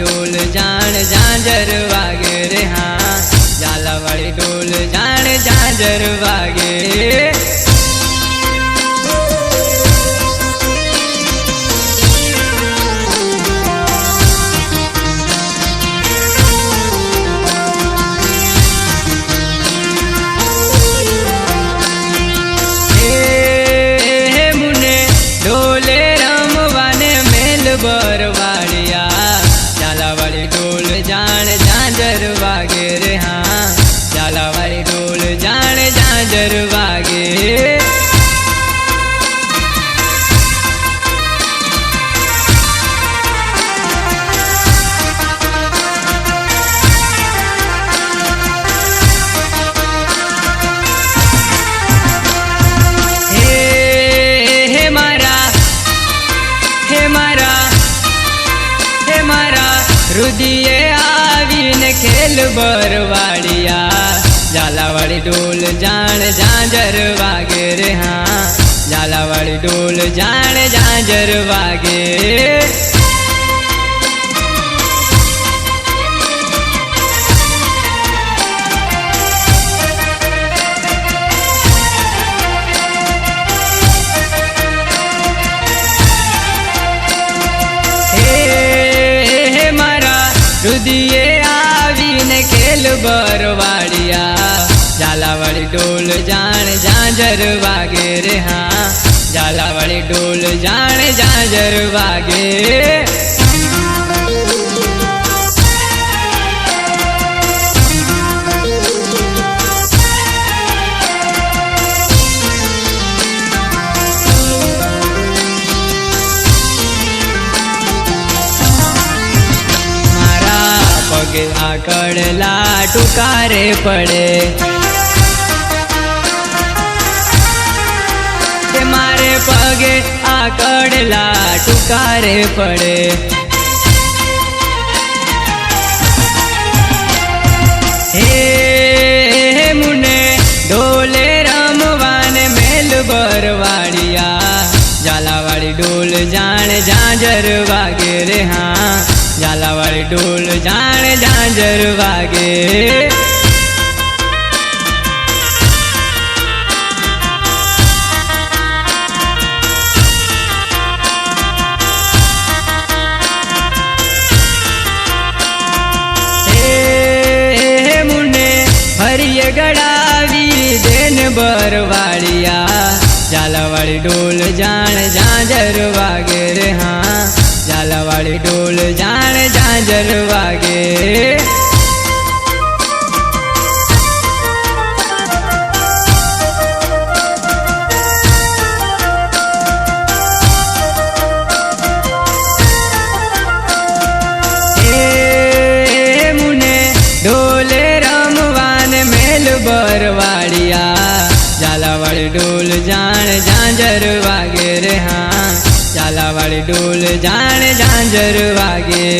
डोल जान झांझर वागे रे हाँ, झालावाड़ी डोल जान झांझर वागे। बरवाड़िया झालावाड़ी डोल जान झांझर वागे रे हाँ, झालावाड़ी डोल जान झांझर वागे। रुदिये आवीने खेल बरवाड़िया झालावाड़ी डोल जान झांझर वागे रे हाँ, झालावाड़ी डोल जान झांझर वागे। रुदिये आवीने खेल बरवाड़िया झालावाड़ी डोल जान झांझर वागे रे हाँ, झालावाड़ी डोल जान झांझर वागे। आकड़ला टुकारे पड़े ते मारे पगे आकड़ला टुकारे पड़े। हे मुने डोले रमवान मेल बरवाड़िया झालावाड़ी डोल जान झांझर वागे रे हाँ, झालावाड़ी डोल जान झांझर वागे। हे मुने हरिये गड़ावी देन बरवाड़िया झालावाड़ी डोल जान झांझर वागे रे हाँ, झालावाड़ी डोल जान झांझर वागे। हे मुने डोले रमवान मेल बरवाड़िया झालावाड़ी डोल जान झांझर वागे रे हाँ, झालावाड़ी डोल जान झांझर वागे।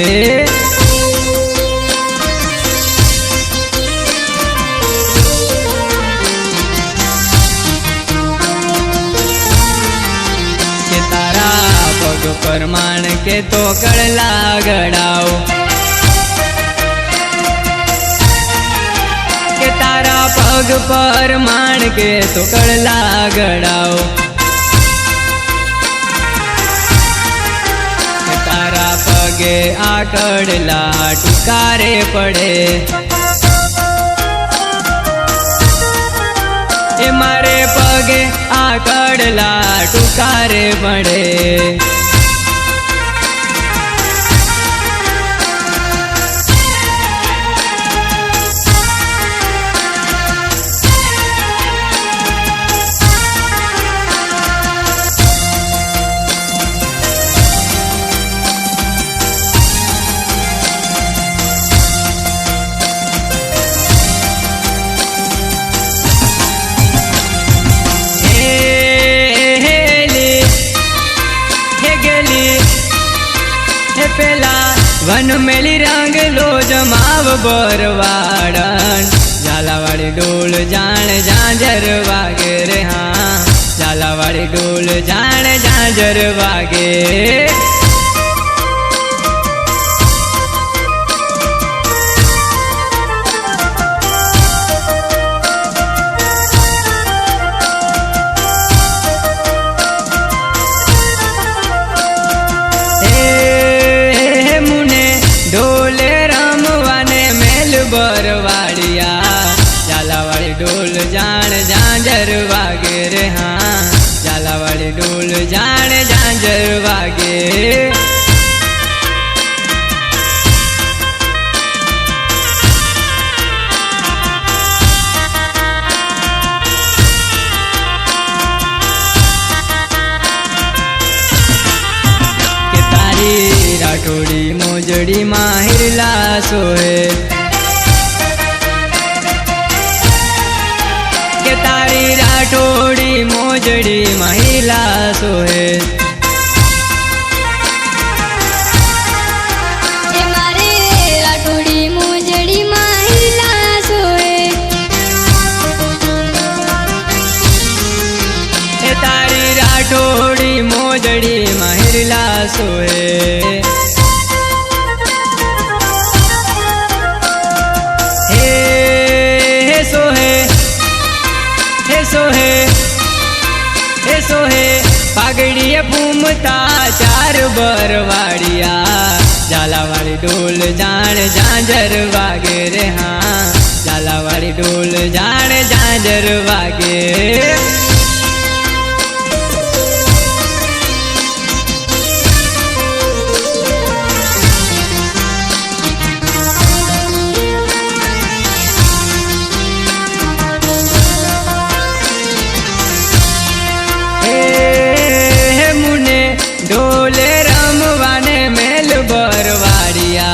के तारा पग परमाण के तो कड़ला गड़ाओ, के तारा पग परमाण के तो कड़ला गड़ाओ। पगे आकड़ला टुकारे पड़े ए मारे पगे आकड़ला टुकारे पड़े। पेला वन मेली रंग लो जमाव बरवाड़न झालावाड़ी डोल जान झांझर वागे रे हाँ, झालावाड़ी डोल जान झांझर वागे। वाड़िया झालावाड़ी ढोल जान झांझर वागे रे हाँ झालावाड़ी ढोल जान झांझर वागे। राठोड़ी मोजड़ी माहिरला सोहे के तारी राठोड़ी मोजड़ी माहिरला सोहे राठोड़ी मोजड़ी माहिरला सोहे तारी राठोड़ी मोजड़ी माहिरला सोहे। हे सोहे पागड़िया फूमता चार बरवाड़िया झालावाड़ी ढोल जान झांझर वागे रे हाँ झालावाड़ी ढोल जान झांझर वागे। ढोले रमवाने मेल बरवाड़िया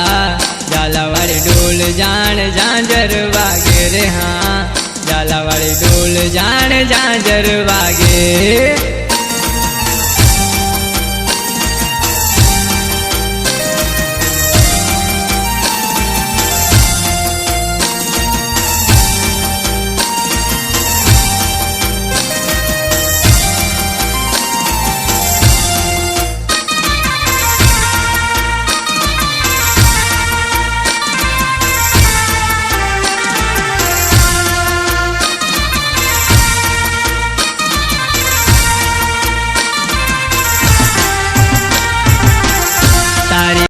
झालावाड़ी ढोल जान झांझर वागे रे हाँ झालावाड़ी ढोल जान झांझर वागे।